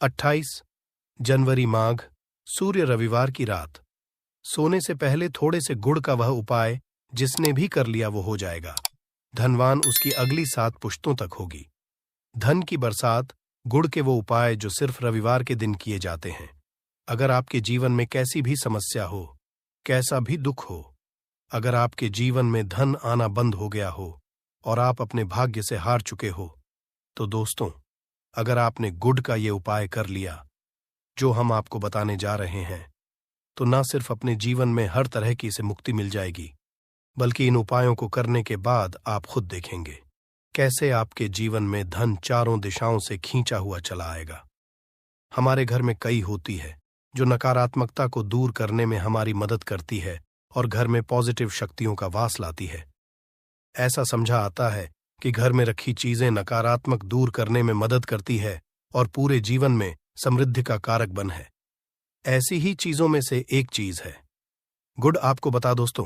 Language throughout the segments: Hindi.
28 जनवरी माघ, सूर्य रविवार की रात। सोने से पहले थोड़े से गुड़ का वह उपाय जिसने भी कर लिया वो हो जाएगा। धनवान उसकी अगली 7 पुश्तों तक होगी। धन की बरसात, गुड़ के वो उपाय जो सिर्फ रविवार के दिन किए जाते हैं। अगर आपके जीवन में कैसी भी समस्या हो, कैसा भी दुख हो, अगर आपके जीवन में धन आना बंद हो गया हो और आप अपने भाग्य से हार चुके हो, तो दोस्तों, अगर आपने गुड़ का ये उपाय कर लिया जो हम आपको बताने जा रहे हैं, तो न सिर्फ अपने जीवन में हर तरह की इसे मुक्ति मिल जाएगी, बल्कि इन उपायों को करने के बाद आप खुद देखेंगे कैसे आपके जीवन में धन चारों दिशाओं से खींचा हुआ चला आएगा। हमारे घर में कई होती है जो नकारात्मकता को दूर करने में हमारी मदद करती है और घर में पॉजिटिव शक्तियों का वास लाती है। ऐसा समझा आता है कि घर में रखी चीजें नकारात्मक दूर करने में मदद करती है और पूरे जीवन में समृद्धि का कारक बन है। ऐसी ही चीजों में से एक चीज है गुड़। आपको बता दोस्तों,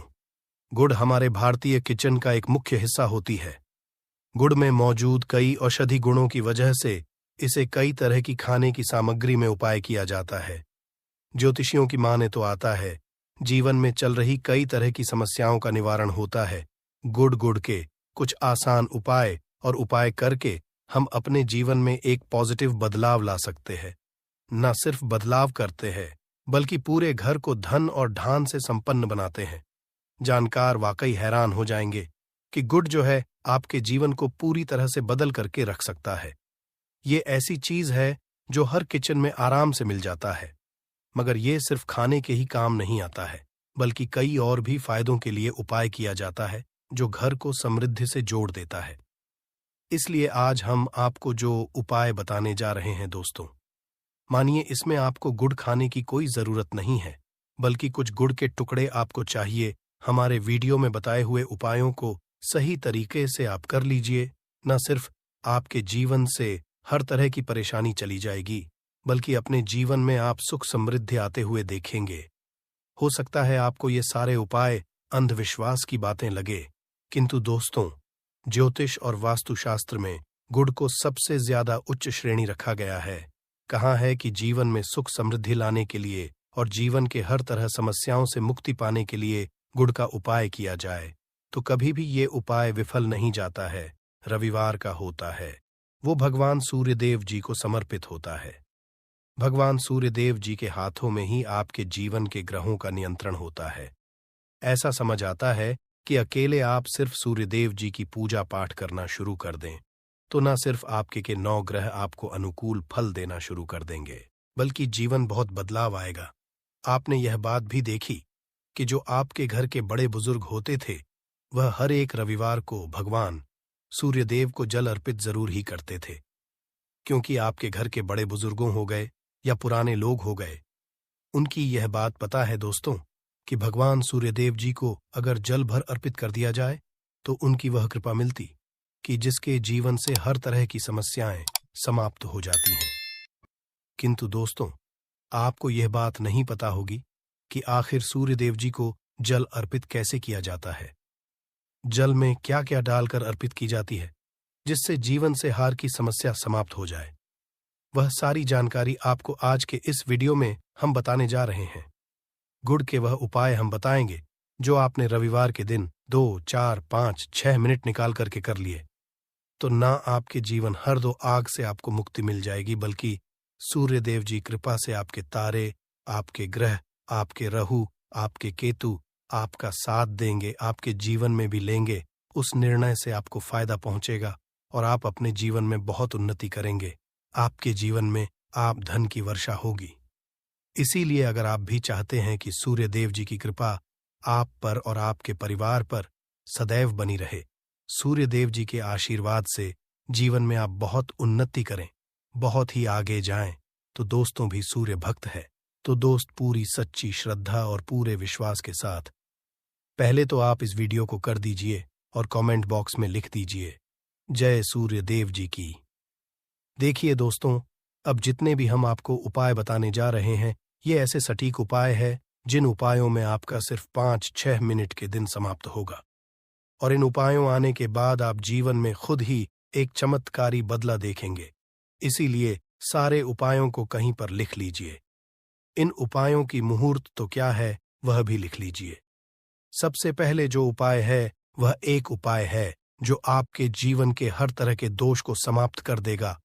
गुड़ हमारे भारतीय किचन का एक मुख्य हिस्सा होती है। गुड़ में मौजूद कई औषधि गुणों की वजह से इसे कई तरह की खाने की सामग्री में उपाय किया जाता है। ज्योतिषियों की माने तो आता है जीवन में चल रही कई तरह की समस्याओं का निवारण होता है गुड़ के कुछ आसान उपाय, और उपाय करके हम अपने जीवन में एक पॉजिटिव बदलाव ला सकते हैं। न सिर्फ बदलाव करते हैं बल्कि पूरे घर को धन और ढान से संपन्न बनाते हैं। जानकार वाकई हैरान हो जाएंगे कि गुड़ जो है आपके जीवन को पूरी तरह से बदल करके रख सकता है। ये ऐसी चीज है जो हर किचन में आराम से मिल जाता है, मगर ये सिर्फ खाने के ही काम नहीं आता है, बल्कि कई और भी फायदों के लिए उपाय किया जाता है जो घर को समृद्धि से जोड़ देता है। इसलिए आज हम आपको जो उपाय बताने जा रहे हैं दोस्तों, मानिए इसमें आपको गुड़ खाने की कोई जरूरत नहीं है, बल्कि कुछ गुड़ के टुकड़े आपको चाहिए। हमारे वीडियो में बताए हुए उपायों को सही तरीके से आप कर लीजिए, न सिर्फ आपके जीवन से हर तरह की परेशानी चली जाएगी, बल्कि अपने जीवन में आप सुख समृद्धि आते हुए देखेंगे। हो सकता है आपको ये सारे उपाय अंधविश्वास की बातें लगे, किंतु दोस्तों, ज्योतिष और वास्तुशास्त्र में गुड़ को सबसे ज्यादा उच्च श्रेणी रखा गया है। कहा है कि जीवन में सुख समृद्धि लाने के लिए और जीवन के हर तरह समस्याओं से मुक्ति पाने के लिए गुड़ का उपाय किया जाए, तो कभी भी ये उपाय विफल नहीं जाता है। रविवार का होता है, वो भगवान सूर्यदेव जी को समर्पित होता है। भगवान सूर्यदेव जी के हाथों में ही आपके जीवन के ग्रहों का नियंत्रण होता है। ऐसा समझ आता है कि अकेले आप सिर्फ सूर्यदेव जी की पूजा पाठ करना शुरू कर दें, तो न सिर्फ आपके के 9 ग्रह आपको अनुकूल फल देना शुरू कर देंगे, बल्कि जीवन बहुत बदलाव आएगा। आपने यह बात भी देखी कि जो आपके घर के बड़े बुजुर्ग होते थे, वह हर एक रविवार को भगवान सूर्यदेव को जल अर्पित जरूर ही करते थे। क्योंकि आपके घर के बड़े बुजुर्गों हो गए या पुराने लोग हो गए, उनकी यह बात पता है दोस्तों कि भगवान सूर्यदेव जी को अगर जल भर अर्पित कर दिया जाए तो उनकी वह कृपा मिलती कि जिसके जीवन से हर तरह की समस्याएं समाप्त हो जाती हैं। किंतु दोस्तों, आपको यह बात नहीं पता होगी कि आखिर सूर्यदेव जी को जल अर्पित कैसे किया जाता है। जल में क्या क्या डालकर अर्पित की जाती है जिससे जीवन से हार की समस्या समाप्त हो जाए, वह सारी जानकारी आपको आज के इस वीडियो में हम बताने जा रहे हैं। गुड़ के वह उपाय हम बताएंगे जो आपने रविवार के दिन 2, 4, 5, 6 मिनट निकाल करके कर लिए, तो ना आपके जीवन हर 2 आग से आपको मुक्ति मिल जाएगी, बल्कि सूर्यदेव जी कृपा से आपके तारे, आपके ग्रह, आपके राहु, आपके केतु आपका साथ देंगे, आपके जीवन में भी लेंगे। उस निर्णय से आपको फायदा पहुंचेगा और आप अपने जीवन में बहुत उन्नति करेंगे। आपके जीवन में आप धन की वर्षा होगी। इसीलिए अगर आप भी चाहते हैं कि सूर्यदेव जी की कृपा आप पर और आपके परिवार पर सदैव बनी रहे, सूर्यदेव जी के आशीर्वाद से जीवन में आप बहुत उन्नति करें, बहुत ही आगे जाएं, तो दोस्तों भी सूर्य भक्त है, तो दोस्त पूरी सच्ची श्रद्धा और पूरे विश्वास के साथ पहले तो आप इस वीडियो को कर दीजिए और कमेंट बॉक्स में लिख दीजिए जय सूर्यदेव जी की। देखिए दोस्तों, अब जितने भी हम आपको उपाय बताने जा रहे हैं, ये ऐसे सटीक उपाय है जिन उपायों में आपका सिर्फ 5-6 मिनट के दिन समाप्त होगा, और इन उपायों आने के बाद आप जीवन में खुद ही एक चमत्कारी बदला देखेंगे। इसीलिए सारे उपायों को कहीं पर लिख लीजिए। इन उपायों की मुहूर्त तो क्या है वह भी लिख लीजिए। सबसे पहले जो उपाय है वह एक उपाय है जो आपके जीवन के हर तरह के दोष को समाप्त कर देगा।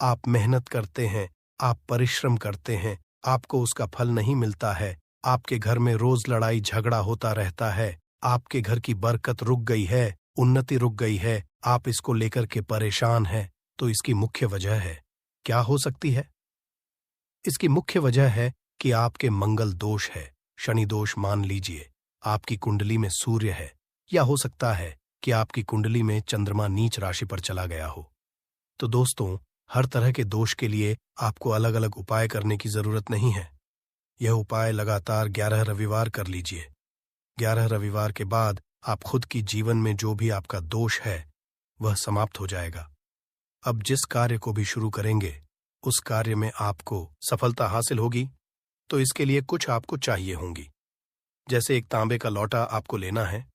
आप मेहनत करते हैं, आप परिश्रम करते हैं, आपको उसका फल नहीं मिलता है, आपके घर में रोज लड़ाई झगड़ा होता रहता है, आपके घर की बरकत रुक गई है, उन्नति रुक गई है, आप इसको लेकर के परेशान हैं, तो इसकी मुख्य वजह है क्या हो सकती है? इसकी मुख्य वजह है कि आपके मंगल दोष है, शनि दोष मान लीजिए। आपकी कुंडली में सूर्य है, या हो सकता है कि आपकी कुंडली में चंद्रमा नीच राशि पर चला गया हो। तो दोस्तों, हर तरह के दोष के लिए आपको अलग अलग उपाय करने की जरूरत नहीं है। यह उपाय लगातार 11 रविवार कर लीजिए। 11 रविवार के बाद आप खुद की जीवन में जो भी आपका दोष है वह समाप्त हो जाएगा। अब जिस कार्य को भी शुरू करेंगे उस कार्य में आपको सफलता हासिल होगी, तो इसके लिए कुछ आपको चाहिए होंगी। जैसे एक तांबे का लोटा आपको लेना है।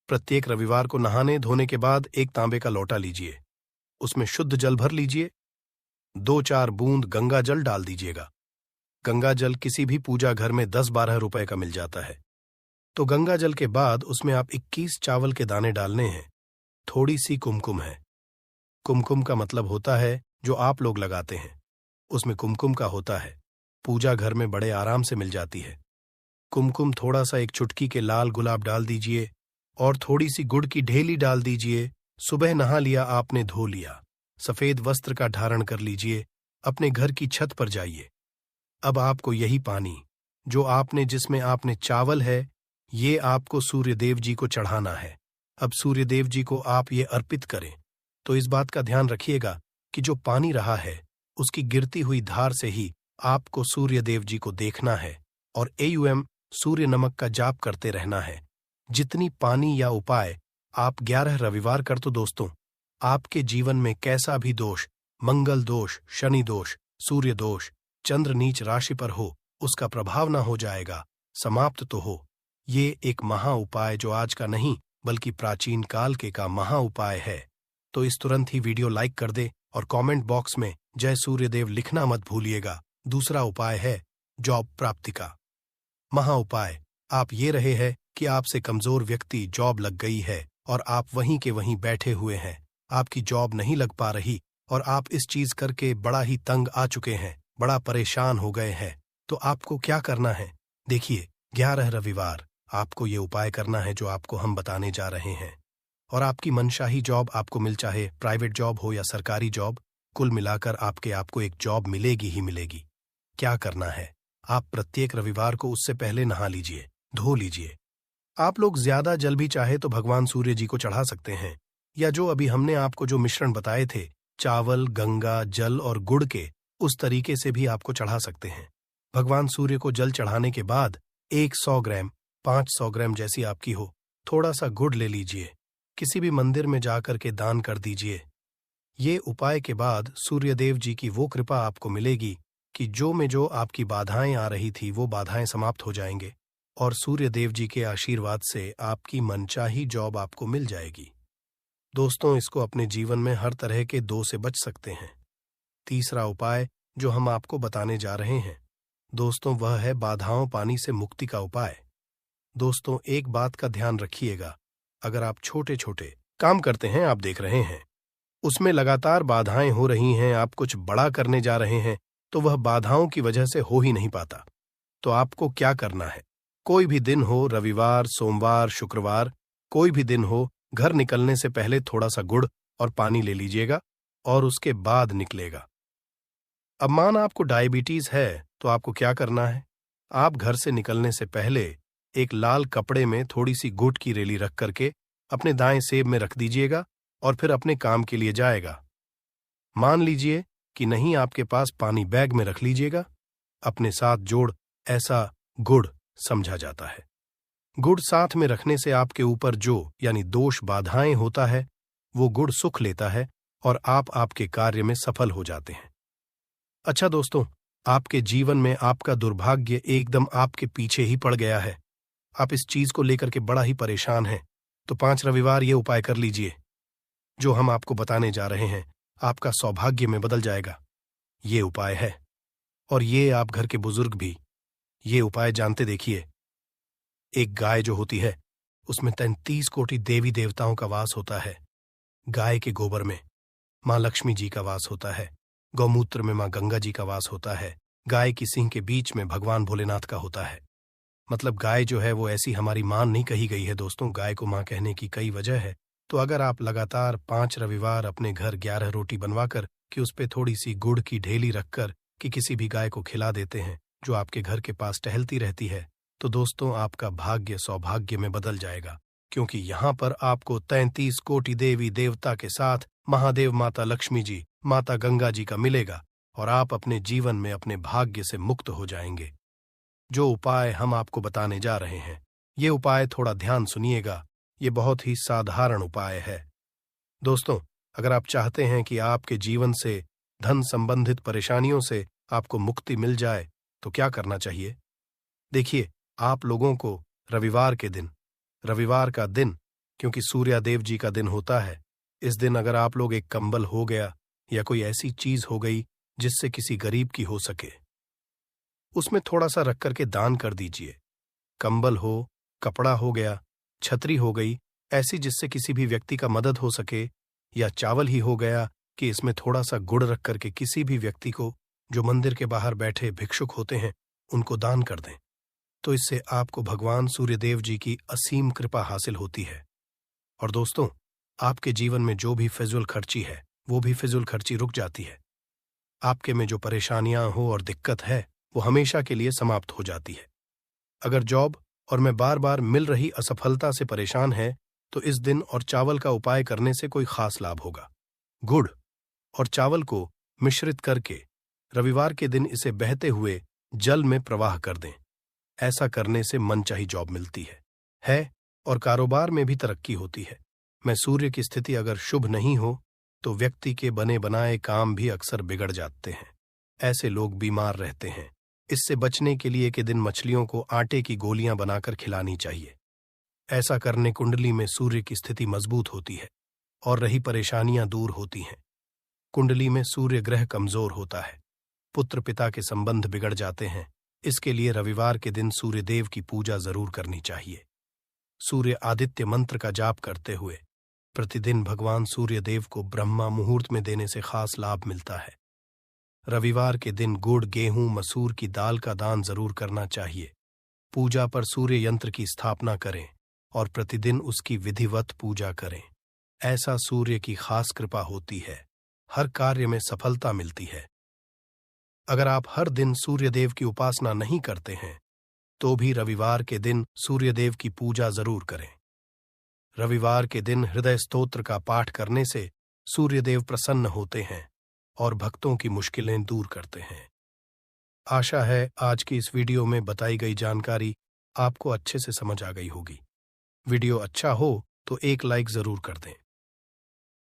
प्रत्येक रविवार को नहाने धोने के बाद एक तांबे का लोटा लीजिए, उसमें शुद्ध जल भर लीजिए, 2-4 बूंद गंगा जल डाल दीजिएगा। गंगा जल किसी भी पूजा घर में 10-12 रुपए का मिल जाता है। तो गंगा जल के बाद उसमें आप 21 चावल के दाने डालने हैं। थोड़ी सी कुमकुम है। कुमकुम का मतलब होता है जो आप लोग लगाते हैं, उसमें कुमकुम का होता है। पूजा घर में बड़े आराम से मिल जाती है। कुमकुम थोड़ा सा एक चुटकी के लाल गुलाब डाल दीजिए और थोड़ी सी गुड़ की ढेली डाल दीजिए। सुबह नहा लिया आपने, धो लिया, सफेद वस्त्र का धारण कर लीजिए, अपने घर की छत पर जाइए। अब आपको यही पानी जो आपने जिसमें आपने चावल है, ये आपको सूर्यदेव जी को चढ़ाना है। अब सूर्यदेव जी को आप ये अर्पित करें, तो इस बात का ध्यान रखिएगा कि जो पानी रहा है उसकी गिरती हुई धार से ही आपको सूर्यदेव जी को देखना है और AUM सूर्य नमक का जाप करते रहना है। जितनी पानी या उपाय आप 11 रविवार कर, तो दोस्तों आपके जीवन में कैसा भी दोष, मंगल दोष, शनि दोष, सूर्य दोष, चंद्र नीच राशि पर हो, उसका प्रभाव ना हो जाएगा, समाप्त तो हो। ये एक महा उपाय जो आज का नहीं बल्कि प्राचीन काल के का महा उपाय है। तो इस तुरंत ही वीडियो लाइक कर दे और कमेंट बॉक्स में जय सूर्यदेव लिखना मत भूलिएगा। दूसरा उपाय है जॉब प्राप्ति का महा उपाय। आप ये रहे हैं कि आपसे कमजोर व्यक्ति जॉब लग गई है और आप वहीं के वहीं बैठे हुए हैं, आपकी जॉब नहीं लग पा रही और आप इस चीज करके बड़ा ही तंग आ चुके हैं, बड़ा परेशान हो गए हैं। तो आपको क्या करना है? देखिए, 11 रविवार आपको ये उपाय करना है जो आपको हम बताने जा रहे हैं, और आपकी मनशाही जॉब आपको मिल, चाहे प्राइवेट जॉब हो या सरकारी जॉब, कुल मिलाकर आपको एक जॉब मिलेगी ही मिलेगी। क्या करना है? आप प्रत्येक रविवार को उससे पहले नहा लीजिए, धो लीजिए। आप लोग ज्यादा जल भी चाहे तो भगवान सूर्य जी को चढ़ा सकते हैं, या जो अभी हमने आपको जो मिश्रण बताए थे, चावल, गंगा जल और गुड़ के, उस तरीके से भी आपको चढ़ा सकते हैं। भगवान सूर्य को जल चढ़ाने के बाद 100 ग्राम, 500 ग्राम जैसी आपकी हो, थोड़ा सा गुड़ ले लीजिए, किसी भी मंदिर में जाकर के दान कर दीजिए। ये उपाय के बाद सूर्यदेव जी की वो कृपा आपको मिलेगी कि जो आपकी बाधाएं आ रही थी वो बाधाएं समाप्त हो जाएंगे और सूर्यदेव जी के आशीर्वाद से आपकी मनचाही जॉब आपको मिल जाएगी। दोस्तों, इसको अपने जीवन में हर तरह के दोष से बच सकते हैं। तीसरा उपाय जो हम आपको बताने जा रहे हैं दोस्तों, वह है बाधाओं पानी से मुक्ति का उपाय। दोस्तों, एक बात का ध्यान रखिएगा, अगर आप छोटे छोटे काम करते हैं, आप देख रहे हैं उसमें लगातार बाधाएं हो रही हैं, आप कुछ बड़ा करने जा रहे हैं तो वह बाधाओं की वजह से हो ही नहीं पाता। तो आपको क्या करना है? कोई भी दिन हो, रविवार, सोमवार, शुक्रवार, कोई भी दिन हो, घर निकलने से पहले थोड़ा सा गुड़ और पानी ले लीजिएगा और उसके बाद निकलेगा। अब मान आपको डायबिटीज है तो आपको क्या करना है? आप घर से निकलने से पहले एक लाल कपड़े में थोड़ी सी गुड़ की रेली रख करके अपने दाएं सेब में रख दीजिएगा और फिर अपने काम के लिए जाएगा। मान लीजिए कि नहीं आपके पास, पानी बैग में रख लीजिएगा, अपने साथ जोड़, ऐसा गुड़ समझा जाता है। गुड़ साथ में रखने से आपके ऊपर जो यानी दोष बाधाएं होता है वो गुड़ सुख लेता है और आप आपके कार्य में सफल हो जाते हैं। अच्छा दोस्तों, आपके जीवन में आपका दुर्भाग्य एकदम आपके पीछे ही पड़ गया है, आप इस चीज को लेकर के बड़ा ही परेशान हैं, तो 5 रविवार ये उपाय कर लीजिए जो हम आपको बताने जा रहे हैं, आपका सौभाग्य में बदल जाएगा। ये उपाय है। और ये आप घर के बुजुर्ग भी ये उपाय जानते देखिए। एक गाय जो होती है उसमें 33 कोटि देवी देवताओं का वास होता है। गाय के गोबर में माँ लक्ष्मी जी का वास होता है, गौमूत्र में माँ गंगा जी का वास होता है, गाय की सींग के बीच में भगवान भोलेनाथ का होता है। मतलब गाय जो है वो ऐसी हमारी मां नहीं कही गई है दोस्तों, गाय को मां कहने की कई वजह है। तो अगर आप लगातार 5 रविवार अपने घर 11 रोटी बनवाकर कि उस पे थोड़ी सी गुड़ की ढेली रखकर कि किसी भी गाय को खिला देते हैं जो आपके घर के पास टहलती रहती है, तो दोस्तों आपका भाग्य सौभाग्य में बदल जाएगा। क्योंकि यहाँ पर आपको 33 कोटि देवी देवता के साथ महादेव माता लक्ष्मी जी, माता गंगा जी का मिलेगा और आप अपने जीवन में अपने भाग्य से मुक्त हो जाएंगे। जो उपाय हम आपको बताने जा रहे हैं, ये उपाय थोड़ा ध्यान सुनिएगा, ये बहुत ही साधारण उपाय है। दोस्तों, अगर आप चाहते हैं कि आपके जीवन से धन संबंधित परेशानियों से आपको मुक्ति मिल जाए, तो क्या करना चाहिए? देखिए, आप लोगों को रविवार का दिन, क्योंकि सूर्यदेव जी का दिन होता है, इस दिन अगर आप लोग एक कंबल हो गया या कोई ऐसी चीज हो गई जिससे किसी गरीब की हो सके, उसमें थोड़ा सा रख करके दान कर दीजिए। कंबल हो, कपड़ा हो गया, छतरी हो गई, ऐसी जिससे किसी भी व्यक्ति का मदद हो सके, या चावल ही हो गया कि इसमें थोड़ा सा गुड़ रख करके किसी भी व्यक्ति को जो मंदिर के बाहर बैठे भिक्षुक होते हैं उनको दान कर दें। तो इससे आपको भगवान सूर्यदेव जी की असीम कृपा हासिल होती है। और दोस्तों, आपके जीवन में जो भी फिजूल खर्ची है वो भी फिजूल खर्ची रुक जाती है। आपके में जो परेशानियां हो और दिक्कत है वो हमेशा के लिए समाप्त हो जाती है। अगर जॉब और मैं बार बार मिल रही असफलता से परेशान है तो इस दिन और चावल का उपाय करने से कोई खास लाभ होगा। गुड़ और चावल को मिश्रित करके रविवार के दिन इसे बहते हुए जल में प्रवाह कर दें। ऐसा करने से मनचाही जॉब मिलती है और कारोबार में भी तरक्की होती है। मैं सूर्य की स्थिति अगर शुभ नहीं हो तो व्यक्ति के बने बनाए काम भी अक्सर बिगड़ जाते हैं। ऐसे लोग बीमार रहते हैं। इससे बचने के लिए के दिन मछलियों को आटे की गोलियां बनाकर खिलानी चाहिए। ऐसा करने कुंडली में सूर्य की स्थिति मजबूत होती है और रही परेशानियां दूर होती हैं। कुंडली में सूर्य ग्रह कमजोर होता है, पुत्र पिता के संबंध बिगड़ जाते हैं। इसके लिए रविवार के दिन सूर्यदेव की पूजा जरूर करनी चाहिए। सूर्य आदित्य मंत्र का जाप करते हुए प्रतिदिन भगवान सूर्यदेव को ब्रह्मा मुहूर्त में देने से खास लाभ मिलता है। रविवार के दिन गुड़, गेहूं, मसूर की दाल का दान जरूर करना चाहिए। पूजा पर सूर्य यंत्र की स्थापना करें और प्रतिदिन उसकी विधिवत पूजा करें। ऐसा सूर्य की खास कृपा होती है, हर कार्य में सफलता मिलती है। अगर आप हर दिन सूर्यदेव की उपासना नहीं करते हैं तो भी रविवार के दिन सूर्यदेव की पूजा जरूर करें। रविवार के दिन हृदय स्तोत्र का पाठ करने से सूर्यदेव प्रसन्न होते हैं और भक्तों की मुश्किलें दूर करते हैं। आशा है आज की इस वीडियो में बताई गई जानकारी आपको अच्छे से समझ आ गई होगी। वीडियो अच्छा हो तो एक लाइक जरूर कर दें।